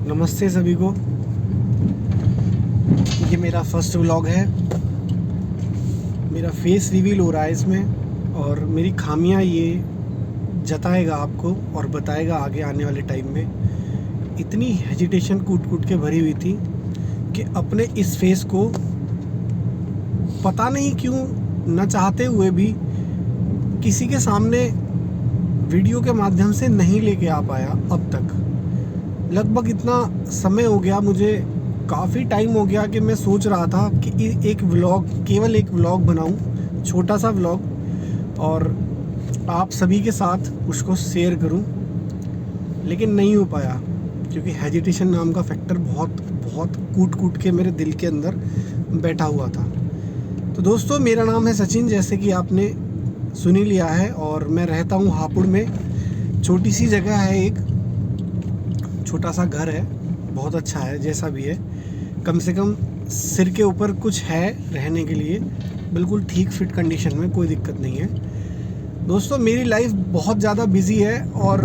नमस्ते सभी को। ये मेरा फर्स्ट व्लॉग है। मेरा फेस रिवील हो रहा है इसमें और मेरी खामियां ये जताएगा आपको और बताएगा आगे आने वाले टाइम में। इतनी हेजिटेशन कूट कूट के भरी हुई थी कि अपने इस फेस को पता नहीं क्यों न चाहते हुए भी किसी के सामने वीडियो के माध्यम से नहीं लेके आ पाया अब तक। लगभग इतना समय हो गया, मुझे काफ़ी टाइम हो गया कि मैं सोच रहा था कि एक व्लॉग, केवल एक व्लॉग बनाऊं, छोटा सा व्लॉग, और आप सभी के साथ उसको शेयर करूं, लेकिन नहीं हो पाया क्योंकि हेजिटेशन नाम का फैक्टर बहुत कूट कूट के मेरे दिल के अंदर बैठा हुआ था। तो दोस्तों, मेरा नाम है सचिन, जैसे कि आपने सुन ही लिया है, और मैं रहता हूँ हापुड़ में। छोटी सी जगह है, एक छोटा सा घर है, बहुत अच्छा है जैसा भी है। कम से कम सिर के ऊपर कुछ है रहने के लिए, बिल्कुल ठीक फिट कंडीशन में, कोई दिक्कत नहीं है। दोस्तों, मेरी लाइफ बहुत ज़्यादा बिजी है और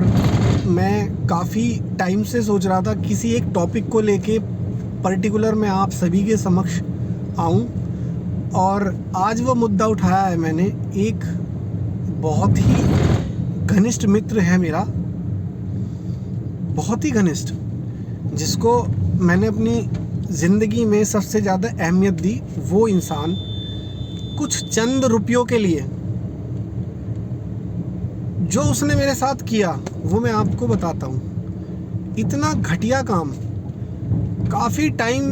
मैं काफ़ी टाइम से सोच रहा था किसी एक टॉपिक को लेके पर्टिकुलर मैं आप सभी के समक्ष आऊं, और आज वो मुद्दा उठाया है मैंने। एक बहुत ही घनिष्ठ मित्र है मेरा, बहुत ही घनिष्ठ, जिसको मैंने अपनी ज़िंदगी में सबसे ज़्यादा अहमियत दी। वो इंसान कुछ चंद रुपयों के लिए जो उसने मेरे साथ किया वो मैं आपको बताता हूँ। इतना घटिया काम, काफ़ी टाइम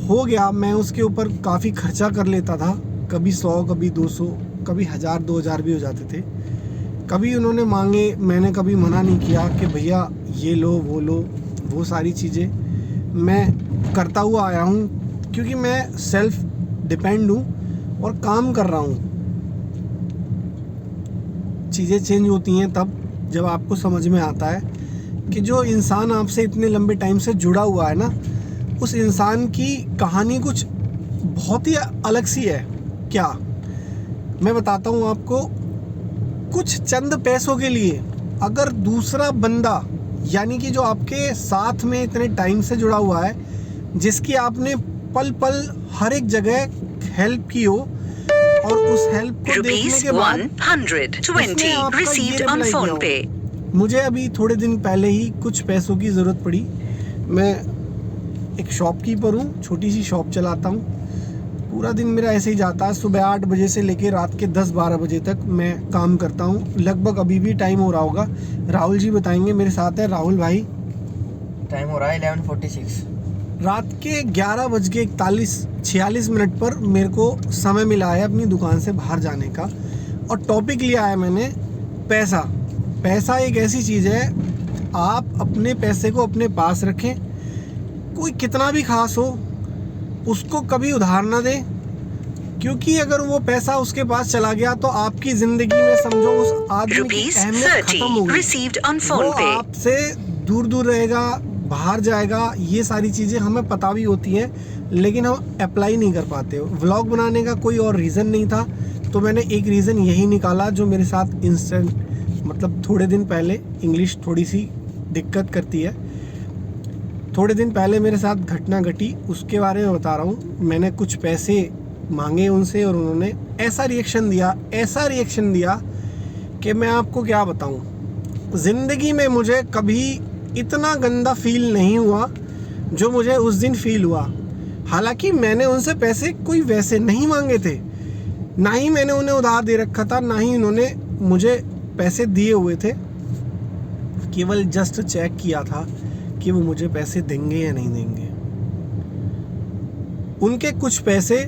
हो गया मैं उसके ऊपर काफ़ी खर्चा कर लेता था, कभी 100, कभी 200, कभी 1000, 2000 भी हो जाते थे। कभी उन्होंने मांगे, मैंने कभी मना नहीं किया कि भैया ये लो वो लो। वो सारी चीज़ें मैं करता हुआ आया हूँ क्योंकि मैं सेल्फ डिपेंड हूँ और काम कर रहा हूँ। चीज़ें चेंज होती हैं तब जब आपको समझ में आता है कि जो इंसान आपसे इतने लंबे टाइम से जुड़ा हुआ है ना, उस इंसान की कहानी कुछ बहुत ही अलग सी है। क्या मैं बताता हूँ आपको, कुछ चंद पैसों के लिए अगर दूसरा बंदा, यानी कि जो आपके साथ में इतने टाइम से जुड़ा हुआ है, जिसकी आपने पल पल हर एक जगह हेल्प की हो, और उस हेल्प को देखने के बाद उसने आपका ये रिप्लाई किया हो। मुझे अभी थोड़े दिन पहले ही कुछ पैसों की ज़रूरत पड़ी। मैं एक शॉपकीपर हूँ, छोटी सी शॉप चलाता हूँ। पूरा दिन मेरा ऐसे ही जाता है, सुबह 8 बजे से लेकर रात के 10-12 बजे तक मैं काम करता हूँ। लगभग अभी भी टाइम हो रहा होगा, राहुल जी बताएंगे। मेरे साथ है राहुल भाई। टाइम हो रहा है 11:46। रात के 11:46 पर मेरे को समय मिला है अपनी दुकान से बाहर जाने का, और टॉपिक लिया है मैंने पैसा। पैसा एक ऐसी चीज़ है, आप अपने पैसे को अपने पास रखें। कोई कितना भी खास हो, उसको कभी उधार ना दें, क्योंकि अगर वो पैसा उसके पास चला गया तो आपकी ज़िंदगी में समझो उस आदमी की अहमियत खत्म हो गई। वो आपसे दूर दूर रहेगा, बाहर जाएगा। ये सारी चीज़ें हमें पता भी होती हैं, लेकिन हम अप्लाई नहीं कर पाते। व्लॉग बनाने का कोई और रीज़न नहीं था, तो मैंने एक रीज़न यही निकाला जो मेरे साथ इंस्टेंट, मतलब थोड़े दिन पहले, इंग्लिश थोड़ी सी दिक्कत करती है, थोड़े दिन पहले मेरे साथ घटना घटी, उसके बारे में बता रहा हूँ। मैंने कुछ पैसे मांगे उनसे और उन्होंने ऐसा रिएक्शन दिया कि मैं आपको क्या बताऊँ। ज़िंदगी में मुझे कभी इतना गंदा फील नहीं हुआ जो मुझे उस दिन फील हुआ। हालांकि मैंने उनसे पैसे कोई वैसे नहीं मांगे थे, ना ही मैंने उन्हें उधार दे रखा था, ना ही उन्होंने मुझे पैसे दिए हुए थे। केवल जस्ट चेक किया था कि वो मुझे पैसे देंगे या नहीं देंगे। उनके कुछ पैसे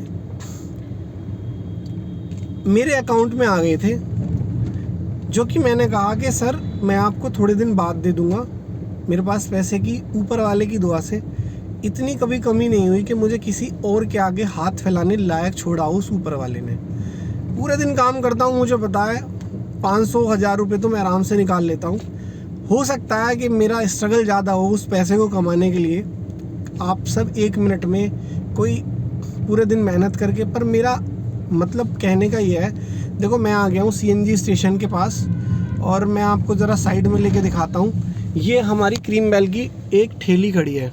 मेरे अकाउंट में आ गए थे, जो कि मैंने कहा कि सर मैं आपको थोड़े दिन बाद दे दूंगा। मेरे पास पैसे की ऊपर वाले की दुआ से इतनी कभी कमी नहीं हुई कि मुझे किसी और के आगे हाथ फैलाने लायक छोड़ा हो उस ऊपर वाले ने। पूरे दिन काम करता हूँ, मुझे पता है 500-1000 रुपये तो मैं आराम से निकाल लेता हूँ। हो सकता है कि मेरा स्ट्रगल ज़्यादा हो उस पैसे को कमाने के लिए, आप सब 1 मिनट में, कोई पूरे दिन मेहनत करके। पर मेरा मतलब कहने का ये है, देखो मैं आ गया हूँ CNG स्टेशन के पास, और मैं आपको ज़रा साइड में लेके दिखाता हूँ। ये हमारी क्रीम बेल की एक ठेली खड़ी है,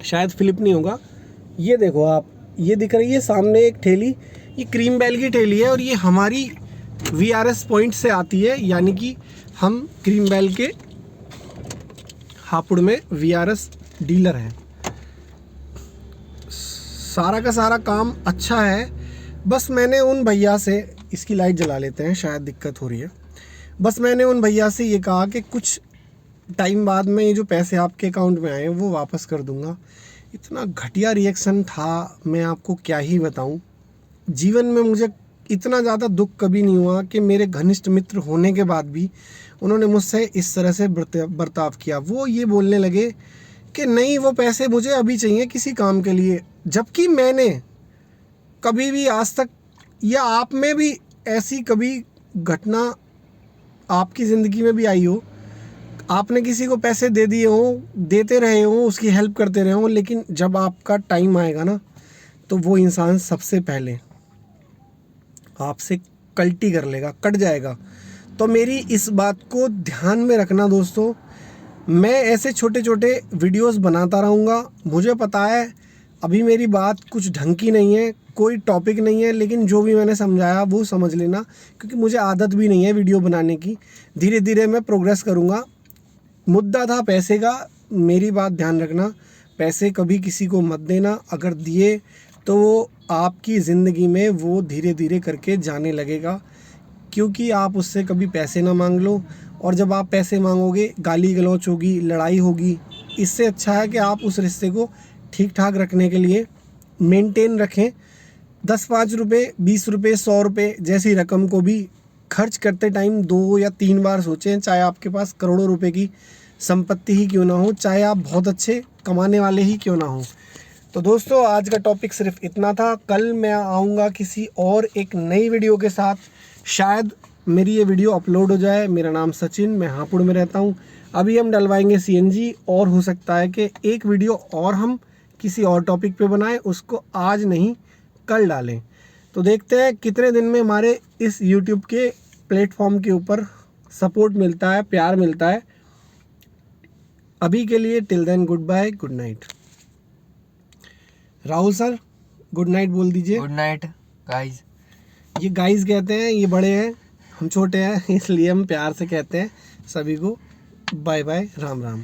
शायद फ्लिप नहीं होगा। ये देखो आप, ये दिख रही है सामने एक ठेली, ये क्रीम बेल की ठेली है और ये हमारी VRS पॉइंट से आती है, यानी कि हम क्रीम बेल के हापुड़ में VRS डीलर हैं। सारा का सारा काम अच्छा है। बस मैंने उन भैया से, इसकी लाइट जला लेते हैं, शायद दिक्कत हो रही है। बस मैंने उन भैया से ये कहा कि कुछ टाइम बाद में ये जो पैसे आपके अकाउंट में आए वो वापस कर दूंगा। इतना घटिया रिएक्शन था, मैं आपको क्या ही बताऊं। जीवन में मुझे इतना ज़्यादा दुख कभी नहीं हुआ कि मेरे घनिष्ठ मित्र होने के बाद भी उन्होंने मुझसे इस तरह से बर्ताव किया। वो ये बोलने लगे कि नहीं, वो पैसे मुझे अभी चाहिए किसी काम के लिए, जबकि मैंने कभी भी आज तक, या आप में भी ऐसी कभी घटना आपकी ज़िंदगी में भी आई हो, आपने किसी को पैसे दे दिए हों, देते रहे हों, उसकी हेल्प करते रहे हों, लेकिन जब आपका टाइम आएगा ना, तो वो इंसान सबसे पहले आपसे कल्टी कर लेगा, कट जाएगा। तो मेरी इस बात को ध्यान में रखना दोस्तों। मैं ऐसे छोटे छोटे वीडियोस बनाता रहूँगा। मुझे पता है अभी मेरी बात कुछ ढंग की नहीं है, कोई टॉपिक नहीं है, लेकिन जो भी मैंने समझाया वो समझ लेना, क्योंकि मुझे आदत भी नहीं है वीडियो बनाने की। धीरे धीरे मैं प्रोग्रेस करूँगा। मुद्दा था पैसे का, मेरी बात ध्यान रखना, पैसे कभी किसी को मत देना। अगर दिए तो वो आपकी ज़िंदगी में वो धीरे धीरे करके जाने लगेगा, क्योंकि आप उससे कभी पैसे ना मांग लो, और जब आप पैसे मांगोगे गाली गलौच होगी, लड़ाई होगी। इससे अच्छा है कि आप उस रिश्ते को ठीक ठाक रखने के लिए मेंटेन रखें। 10-5 रुपये, 20 रुपये, 100 रुपये जैसी रकम को भी खर्च करते टाइम 2 या 3 बार सोचें, चाहे आपके पास करोड़ों रुपए की संपत्ति ही क्यों ना हो, चाहे आप बहुत अच्छे कमाने वाले ही क्यों ना हो। तो दोस्तों, आज का टॉपिक सिर्फ इतना था। कल मैं आऊँगा किसी और एक नई वीडियो के साथ। शायद मेरी ये वीडियो अपलोड हो जाए। मेरा नाम सचिन, मैं हापुड़ में रहता हूँ। अभी हम डलवाएंगे CNG, और हो सकता है कि एक वीडियो और हम किसी और टॉपिक पे बनाएं, उसको आज नहीं कल डालें। तो देखते हैं कितने दिन में हमारे इस YouTube के प्लेटफॉर्म के ऊपर सपोर्ट मिलता है, प्यार मिलता है। अभी के लिए till then good bye, good night. Rahul sir, good night बोल दीजिए। Good night guys. ये गाइस कहते हैं, ये बड़े हैं, हम छोटे हैं, इसलिए हम प्यार से कहते हैं सभी को बाय बाय, राम राम।